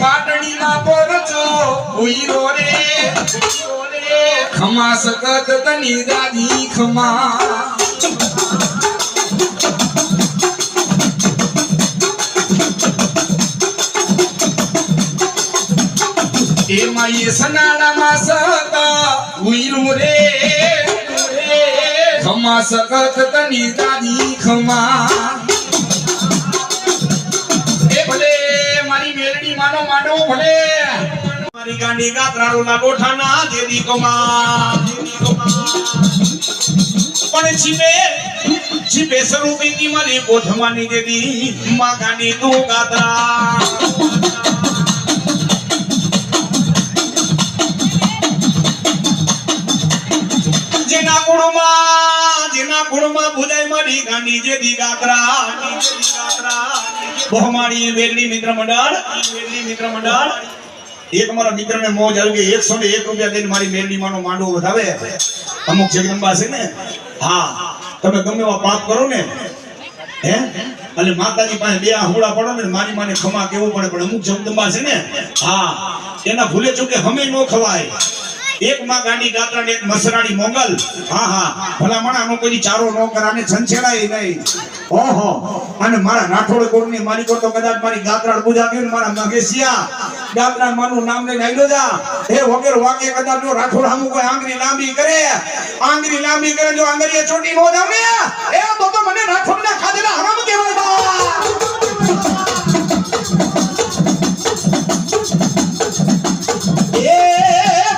પાટણી ના પરચો ઉઈરો રે ખમા સકત તની દાદી ખમા એ માયે સનાડા માં સતા ઉઈરો રે ખમા સકત તની દાદી ખમા માનો માનો ભલે મારી ગાંડી ગાત્રાળો ના ગોઠાના દેદી કમા પણ છીપે સ્વરૂપી કી મારી ગોઠમાની દેદી માં ગાંડી તું ગાત્રા જેના ગુણમાં ભુજાય મારી ગાંડી જેદી ગાત્રા બહમાણી વેગડી મિત્ર મંડળ એક મારા મિત્રને મોજ આવી ગઈ 101 રૂપિયા દઈને મારી મેરડી માનો માંડવો વધાવે અમુક જગદંબા છે ને હા તમે ગમે એવા પાપ કરો ને હે અને માતાજી પાસે બે આહુડા પડો ને મારી માને ખમા કેવું પડે પણ અમુક જગદંબા છે ને હા એના ભૂલે ચૂકે હમે નો ખવાય એક માં ગાંડી ગાત્રા ને એક મસરાણી મોગલ હા ભલા મણાનો કોઈ ચારો નો કરાને છંછેડાય નહીં ઓહો અને મારા રાઠોડ કોડની મારી કોડ તો કદાચ મારી ગાત્રાળ પૂજા કરી મારા મગેશિયા ગાત્રા માનું નામ લઈને આઈડો જા હે વગર વાગે કદાચ જો રાઠોડ હામુ કોઈ આંગળી લાંબી કરે જો આંગળીએ ચોટી નો જાવ ને એ તો મને રાઠોડ ના ખાધેલા હરામ કહેવાય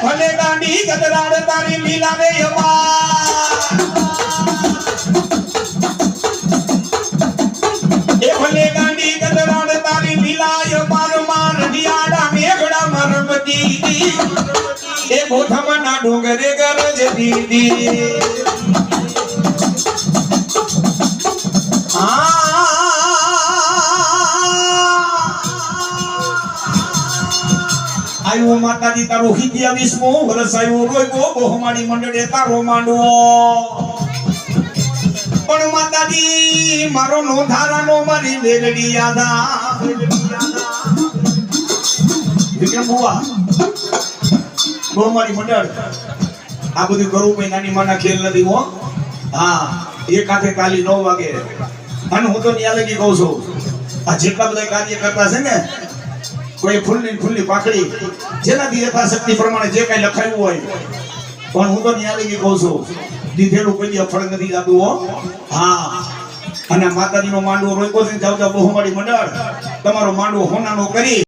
ભલે ગાંડી ગદરાડ તારી લીલા રે ભલે ગાંડી ગદરાડ તારી લીલા માર ડિયાડા મેઘડા મરમતી એ ગોઠમના ડોંગરે ગરજ દીદી આયો માતાજી તારો 27મો વર્ષ આયો રોયો બહમાણી મંડળે તારો માંડવો પણ માતાજી મારો નો ધારાનો મારી મેલડી યાદા વિક્રમ બુઆ બહમાણી મંડળ આ બધું કરું કોઈ નાની માના ખેલ નથી હો હા એક હાથે કાલી 9 વાગે અને હું તો ન્યા લગી કહું છું આ જેટલા બધા કાર્ય કરતા છે ને કોઈ ફૂલની પાકડી જેનાથી યથાશક્તિ પ્રમાણે જે કઈ લખાયું હોય પણ હું તો ન્યાલી કહું છું દીધેલું કોઈ અફળ નથી જાતું હો હા અને માતાજીનો માંડવો રોક્યો છે જાવ બહુમાળી મંડળ તમારો માંડવો હોનાનો કરી